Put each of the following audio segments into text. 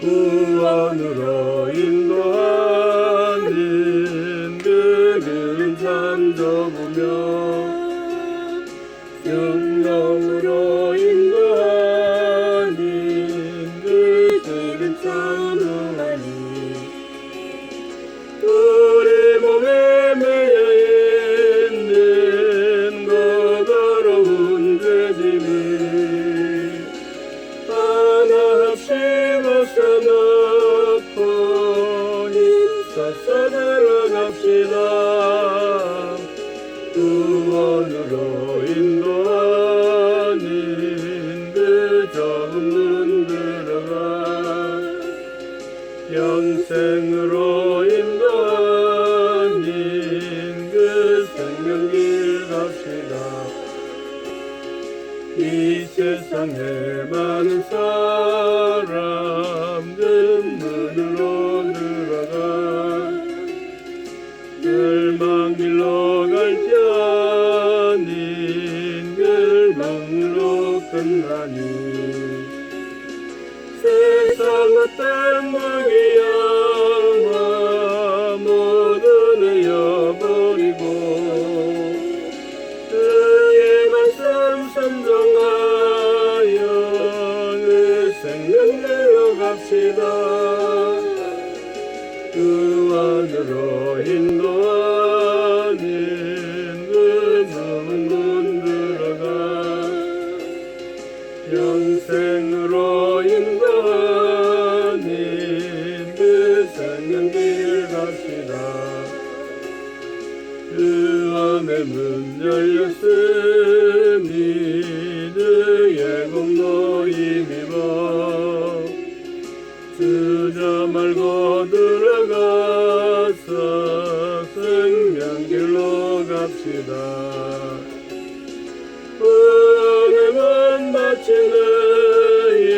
구원으로 인도하는 그는 참 접으며 영광으로 인도하는 그들은 찬송하니 우리 몸에 매여 있는 거더러운 그 짐을 하나없이 벗어놓고 힘써서 들어갑시다. 구원으로 인도하는 그 좁은 문 들어가 영생으로 인도하는 그 생명길 갑시다. 이 세상에 많은 사람들 문으로 들어가 멸망길로 갈지 아닌 멸망으로 끝나니 세상 어떤 무기여와 모두 내어버리고 그의 말씀 순종하여 그 생명길로 갑시다. 구원으로 인도하는 그 좁은 문 들어가 영생으로 인도하는 그 생명길 갑시다. 그 안에 문 열렸으니 주의 공로 힘입어 주저 말고 들어가서 생명길로 갑시다. 은혜 문 닫힌 후에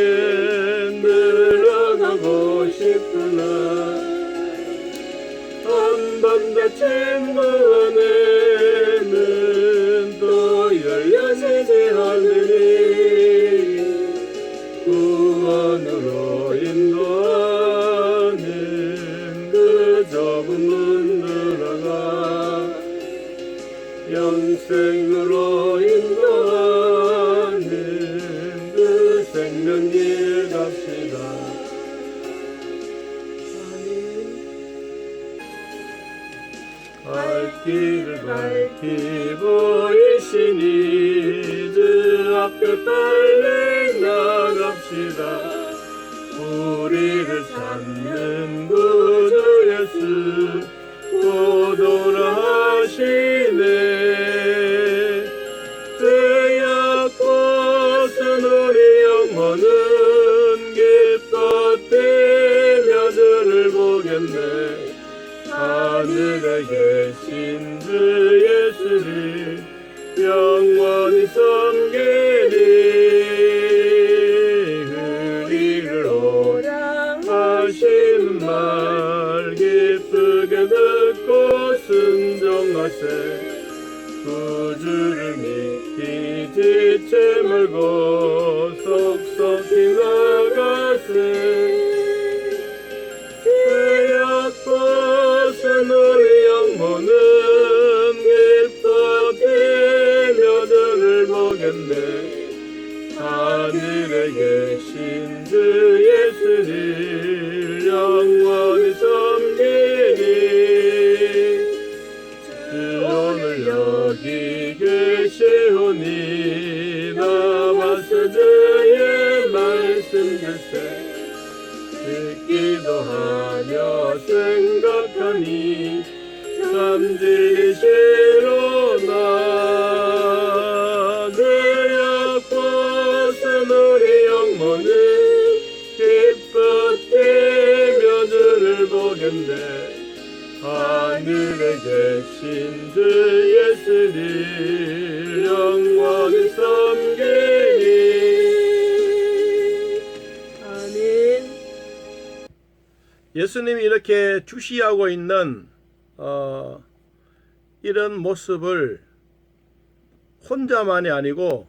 들어가고 싶구나. 한 번 닫힌 문에는 또 열려지지 않으니 구원으로 인도하는 그 좁은 문 들어가 영생으로 인도하는 그 생명길 갑시다. 갈 길을 밝히 보이시니 주 앞에 빨리 나갑시다. 우리를 찾는 구주 예수 오도라 하시네. 되었고선 우리 영혼은 기뻐 뛰며 주를 보겠네. 하늘에 계신 주 예수를 영원히 섬기리. 우리를 오라 하시는 말 기쁘게 듣고 순종하세. 구주를 믿기 지체 말고 속속히 나가세. 되었고선 우리 영혼은 기뻐 뛰며 주를 보겠네. 하늘에 계신 주 예수를 영원히 섬기리. 주 오늘 여기 계시오니 나와서 주의 말씀 듣세. 듣기도 하며 생각하니 참 진리시로나. 되었고선 우리 영혼은 기뻐 뛰며 주를 보겠네. 하늘에 계신 주 예수를 영원히 섬기리. 아멘. 예수님이 이렇게 주시하고 있는 이런 모습을 혼자만이 아니고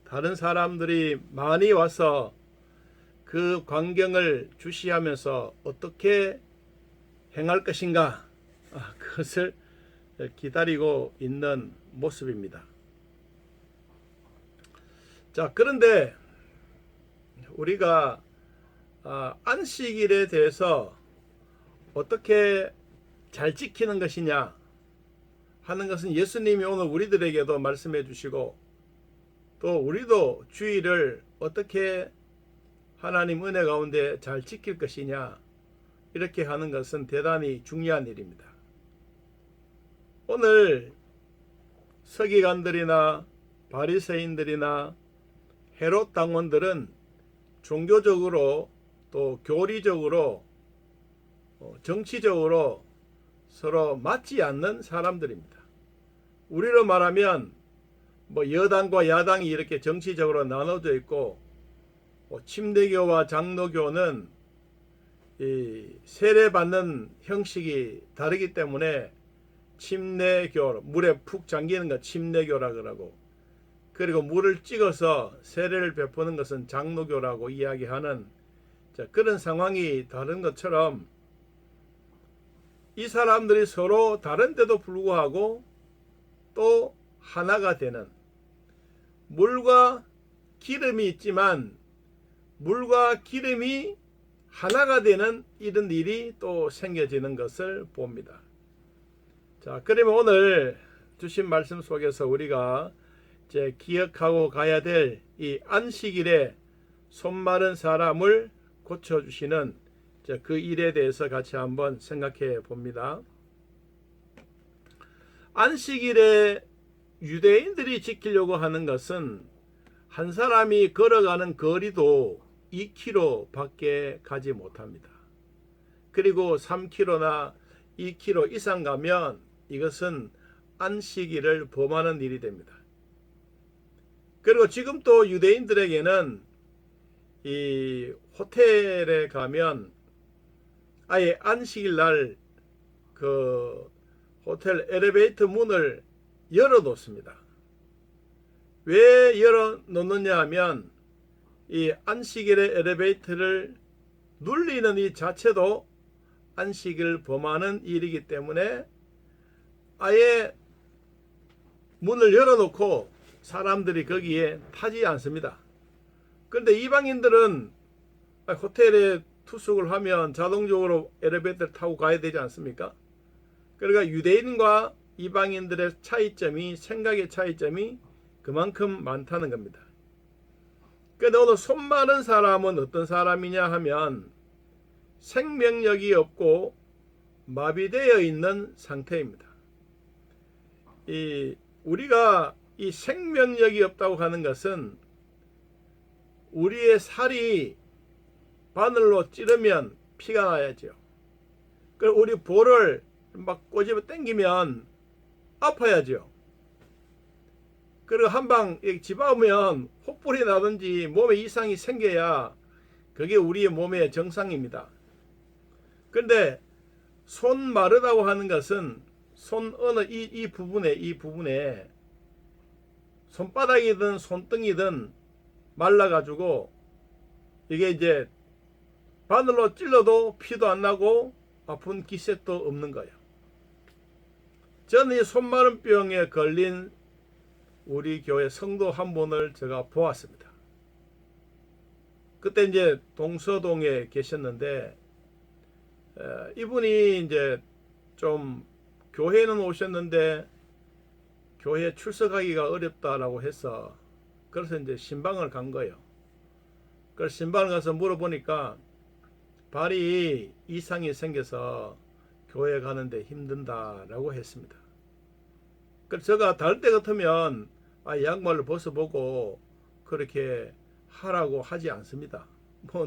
다른 사람들이 많이 와서 그 광경을 주시하면서 어떻게 행할 것인가, 그것을 기다리고 있는 모습입니다. 자, 그런데 우리가 안식일에 대해서 어떻게 잘 지키는 것이냐 하는 것은 예수님이 오늘 우리들에게도 말씀해 주시고, 또 우리도 주일을 어떻게 하나님 은혜 가운데 잘 지킬 것이냐, 이렇게 하는 것은 대단히 중요한 일입니다. 오늘 서기관들이나 바리새인들이나 헤롯 당원들은 종교적으로 또 교리적으로 정치적으로 서로 맞지 않는 사람들입니다. 우리로 말하면 여당과 야당이 이렇게 정치적으로 나눠져 있고, 침례교와 장로교는 이 세례받는 형식이 다르기 때문에 침례교, 물에 푹 잠기는 것 침례교라 그러고, 그리고 물을 찍어서 세례를 베푸는 것은 장로교라고 이야기하는 그런 상황이 다른 것처럼, 이 사람들이 서로 다른데도 불구하고 또 하나가 되는, 물과 기름이 있지만 물과 기름이 하나가 되는 이런 일이 또 생겨지는 것을 봅니다. 자, 그러면 오늘 주신 말씀 속에서 우리가 이제 기억하고 가야 될 이 안식일에 손 마른 사람을 고쳐주시는 그 일에 대해서 같이 한번 생각해 봅니다. 안식일에 유대인들이 지키려고 하는 것은 한 사람이 걸어가는 거리도 2km 밖에 가지 못합니다. 그리고 3km나 2km 이상 가면 이것은 안식일을 범하는 일이 됩니다. 그리고 지금 또 유대인들에게는 이 호텔에 가면 아예 안식일 날 그 호텔 엘리베이터 문을 열어 놓습니다. 왜 열어 놓느냐 하면 이 안식일의 엘리베이터를 눌리는 이 자체도 안식을 범하는 일이기 때문에 아예 문을 열어놓고 사람들이 거기에 타지 않습니다. 그런데 이방인들은 호텔에 투숙을 하면 자동적으로 엘리베이터를 타고 가야 되지 않습니까? 그러니까 유대인과 이방인들의 차이점이, 생각의 차이점이 그만큼 많다는 겁니다. 그런데 오늘 손 마른 사람은 어떤 사람이냐 하면 생명력이 없고 마비되어 있는 상태입니다. 우리가 이 생명력이 없다고 하는 것은 우리의 살이 바늘로 찌르면 피가 나야죠. 그리고 우리 볼을 막 꼬집어 당기면 아파야죠. 그리고 한방 집어오면 혹불이 나든지 몸에 이상이 생겨야 그게 우리의 몸의 정상입니다. 그런데 손 마르다고 하는 것은 손 어느 이 부분에 손바닥이든 손등이든 말라가지고 이게 이제 바늘로 찔러도 피도 안 나고 아픈 기색도 없는 거예요. 저는 이 손마름병에 걸린 우리 교회 성도 한 분을 제가 보았습니다. 그때 이제 동서동에 계셨는데 이분이 이제 좀 교회는 오셨는데 교회 출석하기가 어렵다라고 해서 그래서 이제 신방을 간 거예요. 그래서 신방을 가서 물어보니까 발이 이상이 생겨서 교회 가는데 힘든다라고 했습니다. 그래서 제가 다를 때 같으면 양말을 벗어보고 그렇게 하라고 하지 않습니다.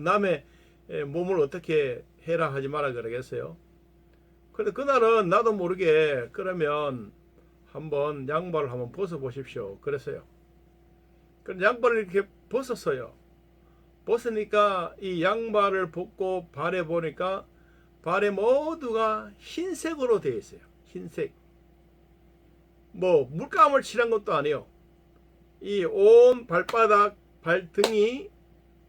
남의 몸을 어떻게 해라 하지 마라 그러겠어요. 그런데 그날은 나도 모르게 그러면 한번 양말을 한번 벗어보십시오 그랬어요. 그래서 양말을 이렇게 벗었어요. 벗으니까 이 양말을 벗고 발에 보니까 발에 모두가 흰색으로 되어 있어요. 흰색. 물감을 칠한 것도 아니에요. 이 온 발바닥, 발등이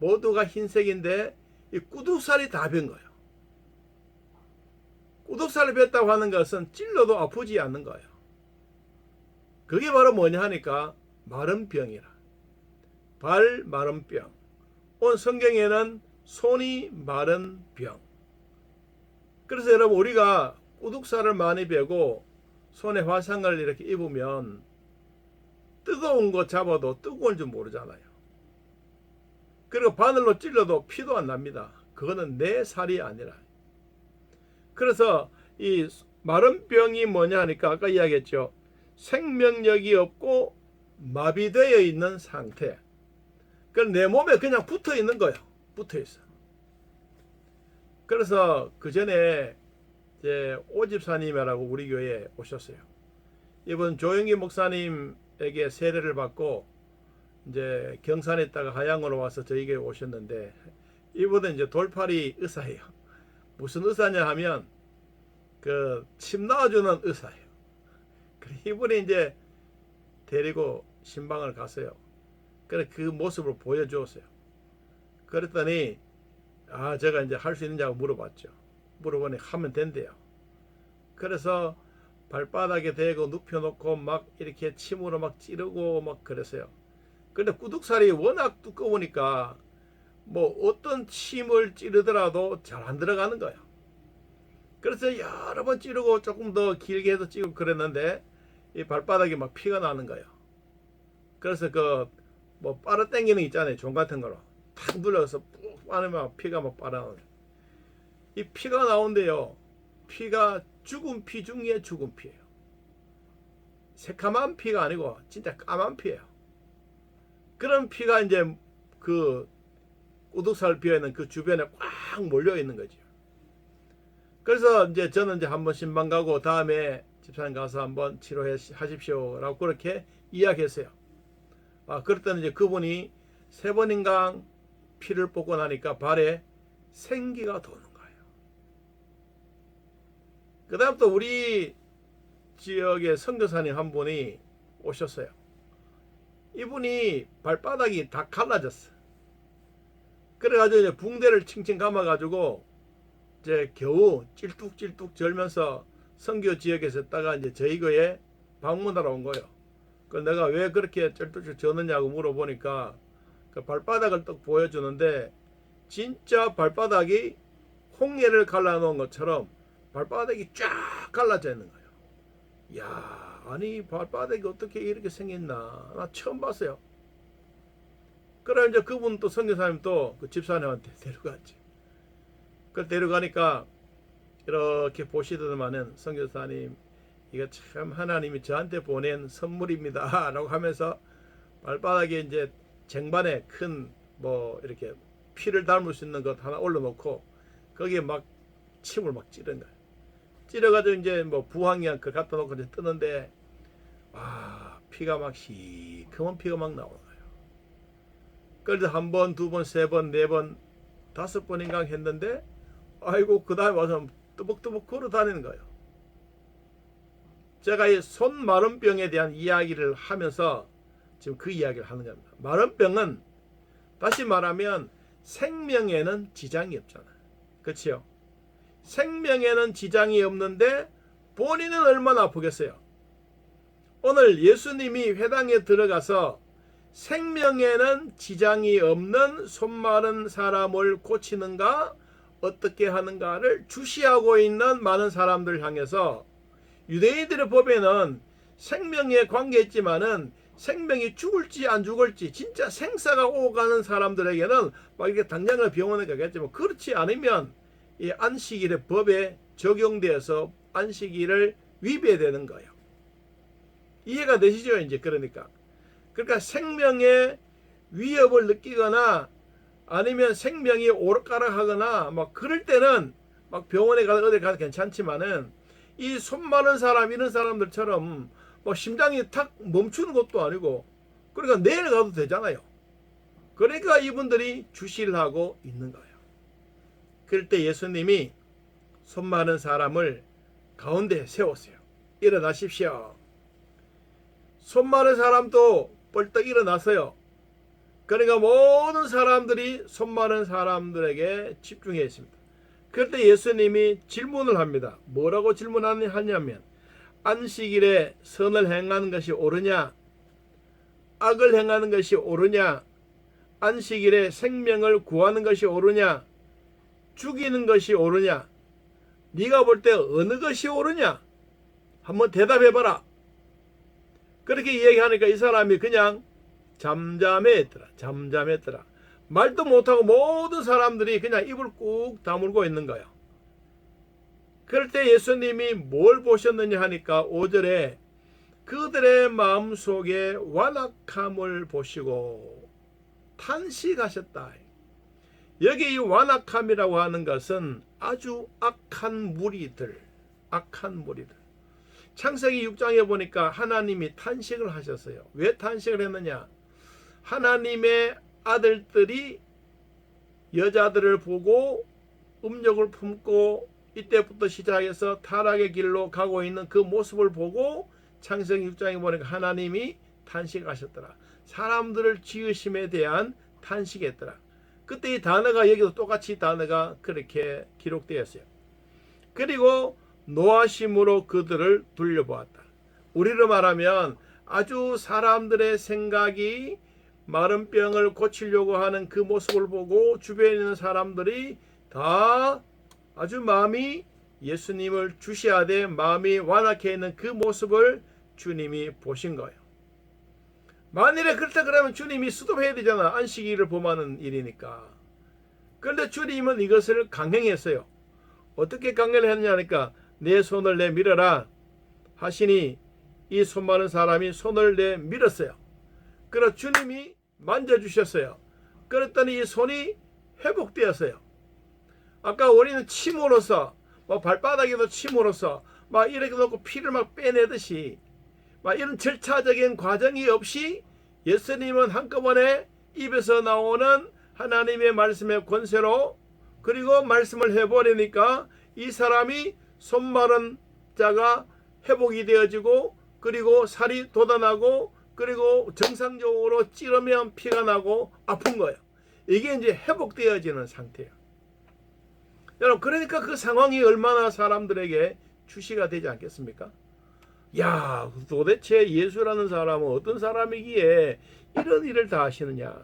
모두가 흰색인데 이 구둑살이 다 변 거예요. 구둑살이 폈다고 하는 것은 찔러도 아프지 않는 거예요. 그게 바로 뭐냐 하니까 마른 병이라. 발 마른 병. 오늘 성경에는 손이 마른 병. 그래서 여러분 우리가 구둑살을 많이 베고 손에 화상을 이렇게 입으면 뜨거운 거 잡아도 뜨거운 줄 모르잖아요. 그리고 바늘로 찔러도 피도 안 납니다. 그거는 내 살이 아니라. 그래서 이 마른 병이 뭐냐 하니까 아까 이야기했죠. 생명력이 없고 마비되어 있는 상태. 그럼 내 몸에 그냥 붙어 있는 거예요. 붙어 있어. 그래서 그 전에 이제 오집사님이라고 우리 교회에 오셨어요. 이분 조영기 목사님에게 세례를 받고 이제 경산에 있다가 하양으로 와서 저희 교회에 오셨는데 이분은 이제 돌팔이 의사예요. 무슨 의사냐 하면 그 침 놔주는 의사예요. 이분이 이제 데리고 신방을 갔어요. 그래 그 모습을 보여주었어요. 그랬더니 제가 이제 할 수 있느냐고 물어봤죠. 물어보니 하면 된대요. 그래서 발바닥에 대고 눕혀놓고 막 이렇게 침으로 막 찌르고 막 그랬어요. 근데 구둑살이 워낙 두꺼우니까 뭐 어떤 침을 찌르더라도 잘 안 들어가는 거예요. 그래서 여러 번 찌르고 조금 더 길게 해서 찌르고 그랬는데 이 발바닥에 막 피가 나는 거예요. 그래서 그 뭐 빨아 당기는 거 있잖아요. 종 같은 거로 탁 눌러서 푹 빠르면 피가 막 빨아나오는. 이 피가 나온대요. 피가 죽은 피 중에 죽은 피예요. 새카만 피가 아니고 진짜 까만 피예요. 그런 피가 이제 그 구둑살 비어있는 그 주변에 꽉 몰려 있는 거죠. 그래서 이제 저는 이제 한번 신방 가고 다음에 집사님 가서 한번 치료해 하십시오라고 그렇게 이야기했어요. 그랬더니 이제 그분이 3번인가 피를 뽑고 나니까 발에 생기가 도는 거예요. 그 다음 또 우리 지역의 선교사님 한 분이 오셨어요. 이분이 발바닥이 다 갈라졌어. 그래가지고 이제 붕대를 칭칭 감아가지고 이제 겨우 찔뚝찔뚝 절면서 선교 지역에서 있다가 이제 저희 교회에 방문하러 온 거예요. 그 내가 왜 그렇게 찔뚝찔뚝 졌느냐고 물어보니까 그 발바닥을 딱 보여주는데 진짜 발바닥이 홍해를 갈라놓은 것처럼 발바닥이 쫙 갈라져 있는 거예요. 이야, 아니 발바닥이 어떻게 이렇게 생겼나 나 처음 봤어요. 그래 이제 그분 또 선교사님 또 그 집사님한테 데려갔지. 그 데려가니까 이렇게 보시더만은 선교사님 이거 참 하나님이 저한테 보낸 선물입니다 라고 하면서 발바닥에 이제 쟁반에 큰 뭐 이렇게 피를 닮을 수 있는 것 하나 올려놓고 거기에 막 침을 막 찌른 거예요. 찌려가지고 이제 뭐 부항이랑 그 갖다 놓고 이제 뜨는데 피가 막 시커먼 피가 막 나오는 거예요. 그래서 한 번, 두 번, 세 번, 네 번, 5번인가 했는데 아이고 그 다음에 와서 뜨벅뜨벅 걸어 다니는 거예요. 제가 이 손 마른 병에 대한 이야기를 하면서 지금 그 이야기를 하는 겁니다. 마른 병은 다시 말하면 생명에는 지장이 없잖아요. 그렇죠? 생명에는 지장이 없는데 본인은 얼마나 아프겠어요. 오늘 예수님이 회당에 들어가서 생명에는 지장이 없는 손 마른 사람을 고치는가 어떻게 하는가를 주시하고 있는 많은 사람들 향해서 유대인들의 법에는 생명에 관계있지만은 생명이 죽을지 안 죽을지 진짜 생사가 오가는 사람들에게는 막 이렇게 당장을 병원에 가겠지만 그렇지 않으면 이 안식일의 법에 적용되어서 안식일을 위배되는 거예요. 이해가 되시죠? 이제 그러니까 생명의 위협을 느끼거나 아니면 생명이 오락가락하거나 막 그럴 때는 막 병원에 가서 어디 가서 괜찮지만은 이 손 많은 사람 이런 사람들처럼 뭐 심장이 탁 멈추는 것도 아니고 그러니까 내일 가도 되잖아요. 그러니까 이분들이 주시를 하고 있는 거예요. 그럴 때 예수님이 손 많은 사람을 가운데 세웠어요. 일어나십시오. 손 많은 사람도 벌떡 일어났어요. 그러니까 모든 사람들이 손 많은 사람들에게 집중했습니다. 그럴 때 예수님이 질문을 합니다. 뭐라고 질문하냐면 안식일에 선을 행하는 것이 옳으냐, 악을 행하는 것이 옳으냐, 안식일에 생명을 구하는 것이 옳으냐, 죽이는 것이 옳으냐, 네가 볼 때 어느 것이 옳으냐, 한번 대답해봐라. 그렇게 이야기하니까 이 사람이 그냥 잠잠했더라. 말도 못하고 모든 사람들이 그냥 입을 꾹 다물고 있는 거예요. 그럴 때 예수님이 뭘 보셨느냐 하니까 5절에 그들의 마음속에 완악함을 보시고 탄식하셨다. 여기 이 완악함이라고 하는 것은 아주 악한 무리들. 창세기 6장에 보니까 하나님이 탄식을 하셨어요. 왜 탄식을 했느냐? 하나님의 아들들이 여자들을 보고 음욕을 품고 이때부터 시작해서 타락의 길로 가고 있는 그 모습을 보고 창세기 6장에 보니까 하나님이 탄식하셨더라. 사람들을 지으심에 대한 탄식했더라. 그때 이 단어가 여기도 똑같이 단어가 그렇게 기록되었어요. 그리고 노하심으로 그들을 돌려보았다. 우리로 말하면 아주 사람들의 생각이 마른 병을 고치려고 하는 그 모습을 보고 주변에 있는 사람들이 다 아주 마음이 예수님을 주시하되 마음이 완악해 있는 그 모습을 주님이 보신 거예요. 만일에 그렇다 그러면 주님이 수습해야 되잖아. 안식일을 범하는 일이니까. 그런데 주님은 이것을 강행했어요. 어떻게 강행을 했냐니까 내 손을 내밀어라 하시니 이 손 많은 사람이 손을 내밀었어요. 그래서 주님이 만져주셨어요. 그랬더니 이 손이 회복되었어요. 아까 우리는 침으로써 발바닥에도 침으로써 막 이렇게 놓고 피를 막 빼내듯이 막 이런 절차적인 과정이 없이 예수님은 한꺼번에 입에서 나오는 하나님의 말씀의 권세로 그리고 말씀을 해버리니까 이 사람이 손 마른 자가 회복이 되어지고 그리고 살이 돋아나고 그리고 정상적으로 찌르면 피가 나고 아픈 거예요. 이게 이제 회복되어지는 상태예요. 여러분, 그러니까 그 상황이 얼마나 사람들에게 주시가 되지 않겠습니까? 야, 도대체 예수라는 사람은 어떤 사람이기에 이런 일을 다 하시느냐.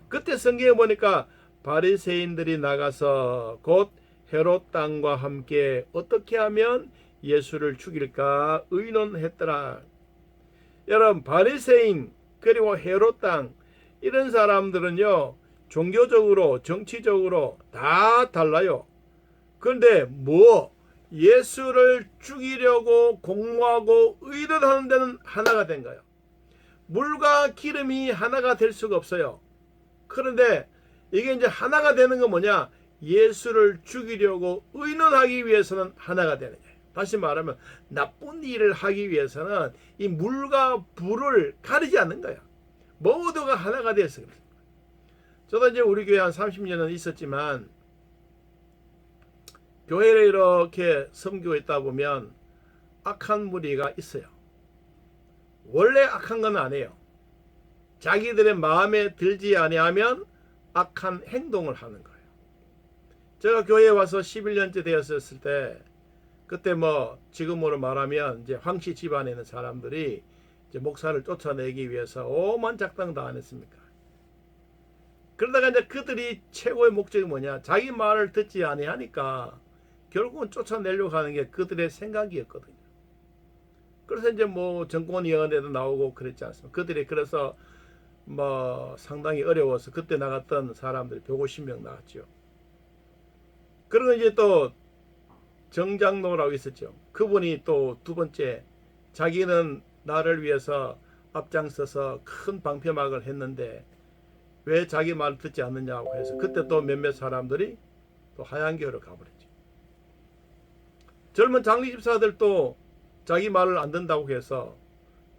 그때 성경에 보니까 바리새인들이 나가서 곧 헤롯 땅과 함께 어떻게 하면 예수를 죽일까 의논했더라. 여러분, 바리새인 그리고 헤롯 땅 이런 사람들은요 종교적으로 정치적으로 다 달라요. 그런데 예수를 죽이려고 공모하고 의논하는 데는 하나가 된 거예요. 물과 기름이 하나가 될 수가 없어요. 그런데 이게 이제 하나가 되는 건 뭐냐? 예수를 죽이려고 의논하기 위해서는 하나가 되는 거예요. 다시 말하면 나쁜 일을 하기 위해서는 이 물과 불을 가리지 않는 거야. 모두가 하나가 되어서 그래요. 저도 이제 우리 교회 한 30년은 있었지만 교회를 이렇게 섬기고 보면 악한 무리가 있어요. 원래 악한 건 아니에요. 자기들의 마음에 들지 아니하면 악한 행동을 하는 거예요. 제가 교회에 와서 11년째 되었을 때 그때 지금으로 말하면 이제 황씨 집안에 있는 사람들이 이제 목사를 쫓아내기 위해서 오만 작당 다 안 했습니까? 그러다가 이제 그들이 최고의 목적이 뭐냐? 자기 말을 듣지 아니하니까 결국은 쫓아내려고 하는 게 그들의 생각이었거든요. 그래서 이제 정권위원회도 나오고 그랬지 않습니까? 그들이 그래서 상당히 어려워서 그때 나갔던 사람들이 150명 나왔죠. 그리고 이제 또 정장로라고 있었죠. 그분이 또 두 번째 자기는 나를 위해서 앞장서서 큰 방패막을 했는데 왜 자기 말을 듣지 않느냐고 해서 그때 또 몇몇 사람들이 또 하얀교회로 가버렸죠. 젊은 장리집사들도 자기 말을 안 듣는다고 해서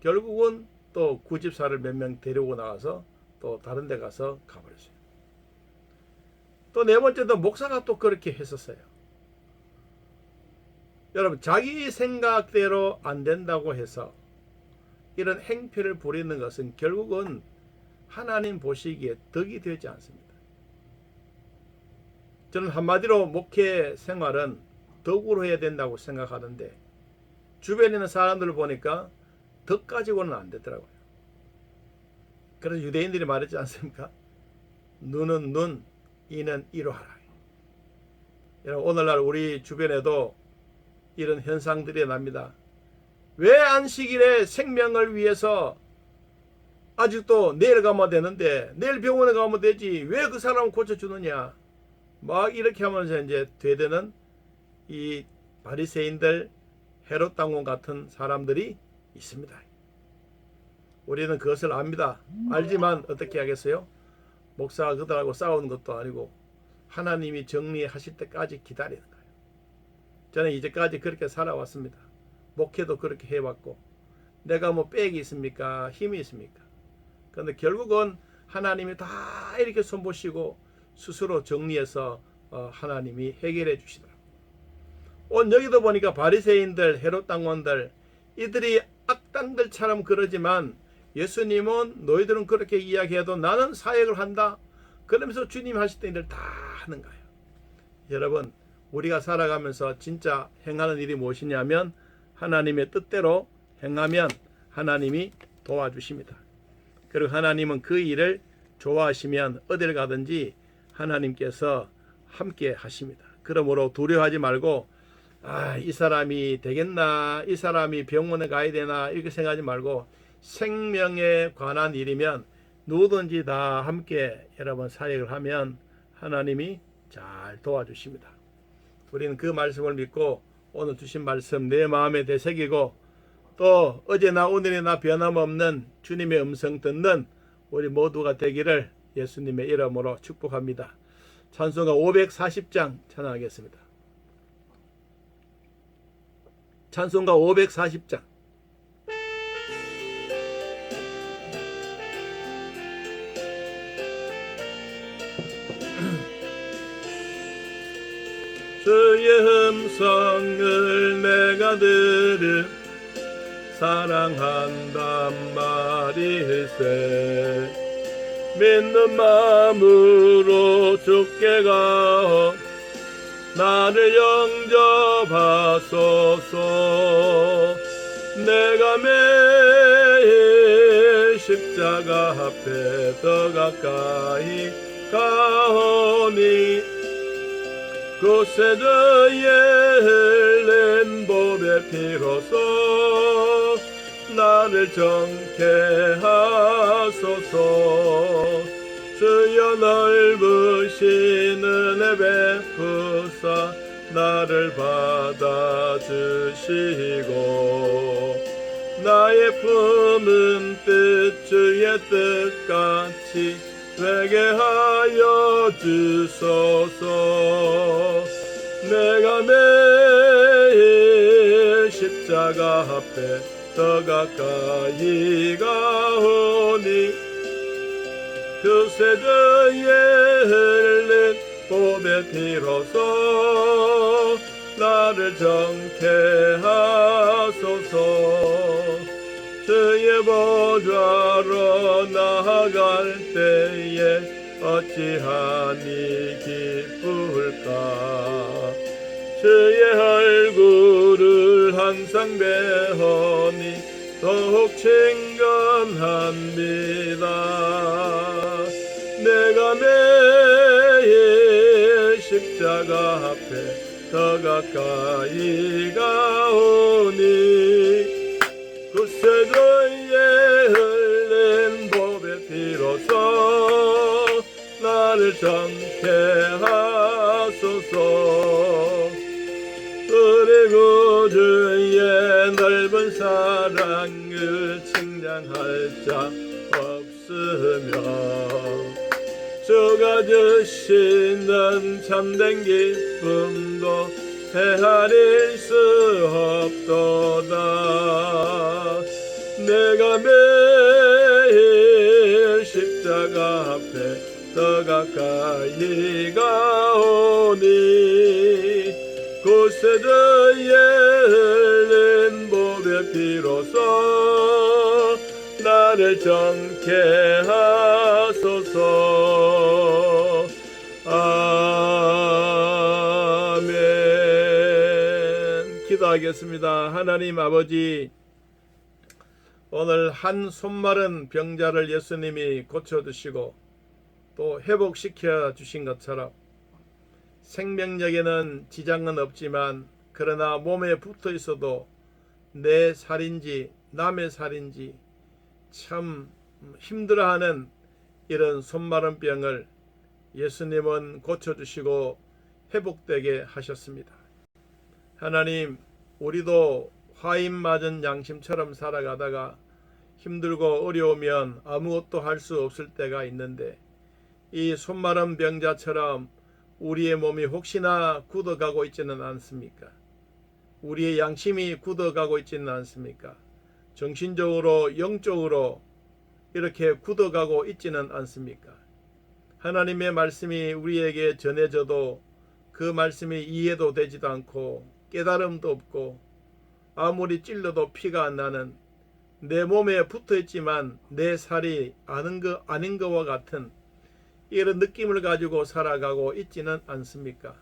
결국은 또 구집사를 몇 명 데리고 나와서 또 다른 데 가서 가버렸어요. 또 네 번째도 목사가 또 그렇게 했었어요. 여러분, 자기 생각대로 안 된다고 해서 이런 행패를 부리는 것은 결국은 하나님 보시기에 덕이 되지 않습니다. 저는 한마디로 목회 생활은 덕으로 해야 된다고 생각하는데 주변에 있는 사람들을 보니까 덕 가지고는 안 되더라고요. 그래서 유대인들이 말했지 않습니까? 눈은 눈, 이는 이로 하라. 여러분, 오늘날 우리 주변에도 이런 현상들이 납니다. 왜 안식일에 생명을 위해서 아직도 내일 가면 되는데 내일 병원에 가면 되지 왜 그 사람을 고쳐주느냐, 막 이렇게 하면서 이제 되되는 이 바리새인들, 헤롯 당원 같은 사람들이 있습니다. 우리는 그것을 압니다. 알지만 어떻게 하겠어요? 목사가 그들하고 싸우는 것도 아니고 하나님이 정리하실 때까지 기다리는 거예요. 저는 이제까지 그렇게 살아왔습니다. 목회도 그렇게 해왔고, 내가 뭐 빽이 있습니까? 힘이 있습니까? 그런데 결국은 하나님이 다 이렇게 손보시고 스스로 정리해서 하나님이 해결해 주시더라고요. 오늘 여기도 보니까 바리새인들, 헤롯 당원들, 이들이 악당들처럼 그러지만 예수님은 너희들은 그렇게 이야기해도 나는 사역을 한다, 그러면서 주님 하실 때 일을 다 하는 거예요. 여러분, 우리가 살아가면서 진짜 행하는 일이 무엇이냐면 하나님의 뜻대로 행하면 하나님이 도와주십니다. 그리고 하나님은 그 일을 좋아하시면 어딜 가든지 하나님께서 함께 하십니다. 그러므로 두려워하지 말고 이 사람이 되겠나, 이 사람이 병원에 가야 되나 이렇게 생각하지 말고 생명에 관한 일이면 누구든지 다 함께 여러분 사역을 하면 하나님이 잘 도와주십니다. 우리는 그 말씀을 믿고 오늘 주신 말씀 내 마음에 되새기고 또 어제나 오늘이나 변함없는 주님의 음성 듣는 우리 모두가 되기를 예수님의 이름으로 축복합니다. 찬송가 540장 찬양하겠습니다. 찬송가 540장. 주의 음성을 내가 들음 사랑한단 말일세. 믿는 마음으로 주께 가어 나를 영접하소서. 내가 매일 십자가 앞에 더 가까이 가오니 그새 저의 흘린 보배 피로써 나를 정케 하소서. 주여 넓으신 은혜 베푸사 나를 받아주시고 나의 품은 뜻 주의 뜻같이 되게 하여 주소서. 내가 매일 십자가 앞에 더 가까이 가오니 그새 저의 흘린 보배 피로써 나를 정케 하소서. 주의 보좌로 나아갈 때에 어찌하니 기쁠까. 주의 얼굴을 항상 배우니 더욱 친근합니다. 내가 매일 십자가 앞에 더 가까이 가오니 그새 저의 흘린 보배 피로써 나를 정케 하소서. 우리 구주의 넓은 사랑을 측량할 자 없으며 주가 주시는 참된 기쁨도 헤아릴 수 없도다. 내가 매일 십자가 앞에 더 가까이 가오니 그새 저의 흘린 보배 피로써 나를 정케 하소서. 주옵소서. 아멘. 기도하겠습니다. 하나님 아버지, 오늘 한 손마른 병자를 예수님이 고쳐주시고 또 회복시켜 주신 것처럼 생명력에는 지장은 없지만 그러나 몸에 붙어 있어도 내 살인지 남의 살인지 참 힘들어하는 이런 손마른 병을 예수님은 고쳐주시고 회복되게 하셨습니다. 하나님, 우리도 화인 맞은 양심처럼 살아가다가 힘들고 어려우면 아무것도 할 수 없을 때가 있는데 이 손마른 병자처럼 우리의 몸이 혹시나 굳어가고 있지는 않습니까? 우리의 양심이 굳어가고 있지는 않습니까? 정신적으로 영적으로 이렇게 굳어가고 있지는 않습니까? 하나님의 말씀이 우리에게 전해져도 그 말씀이 이해도 되지도 않고 깨달음도 없고 아무리 찔러도 피가 안 나는, 내 몸에 붙어있지만 내 살이 아닌 것과 같은 이런 느낌을 가지고 살아가고 있지는 않습니까?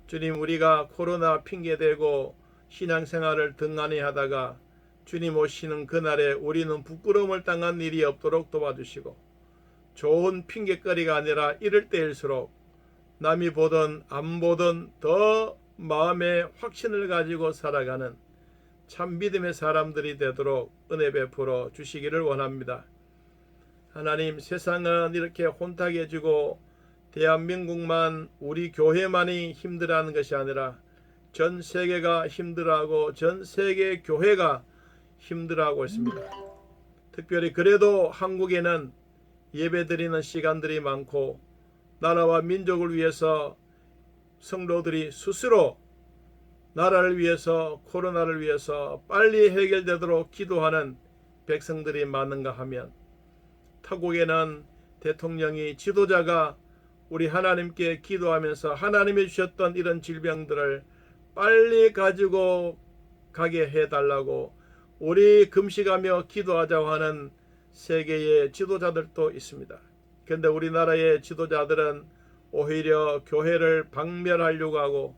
주님, 우리가 코로나 핑계대고 신앙생활을 등한히 하다가 주님 오시는 그날에 우리는 부끄러움을 당한 일이 없도록 도와주시고 좋은 핑계거리가 아니라 이럴 때일수록 남이 보든 안 보든 더 마음의 확신을 가지고 살아가는 참 믿음의 사람들이 되도록 은혜 베풀어 주시기를 원합니다. 하나님, 세상은 이렇게 혼탁해지고 대한민국만, 우리 교회만이 힘들어하는 것이 아니라 전 세계가 힘들어하고 전 세계 교회가 힘들어하고 있습니다. 특별히 그래도 한국에는 예배드리는 시간들이 많고 나라와 민족을 위해서 성도들이 스스로 나라를 위해서, 코로나를 위해서 빨리 해결되도록 기도하는 백성들이 많은가 하면 타국에는 대통령이, 지도자가 우리 하나님께 기도하면서 하나님이 주셨던 이런 질병들을 빨리 가지고 가게 해달라고 우리 금식하며 기도하자고 하는 세계의 지도자들도 있습니다. 그런데 우리나라의 지도자들은 오히려 교회를 박멸하려고 하고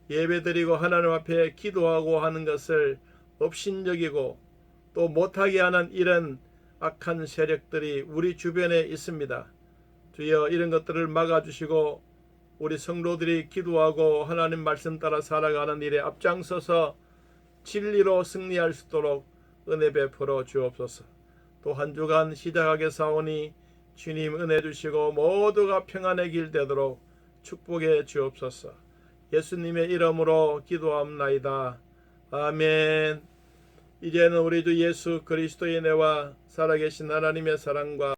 예배드리고 하나님 앞에 기도하고 하는 것을 업신여기고 또 못하게 하는 이런 악한 세력들이 우리 주변에 있습니다. 주여, 이런 것들을 막아주시고 우리 성도들이 기도하고 하나님 말씀 따라 살아가는 일에 앞장서서 진리로 승리할 수 있도록 은혜 베풀어 주옵소서. 또 한 주간 시작하겠사오니 주님 은혜 주시고 모두가 평안의 길 되도록 축복해 주옵소서. 예수님의 이름으로 기도합나이다. 아멘. 이제는 우리 주 예수 그리스도의 은혜와 살아계신 하나님의 사랑과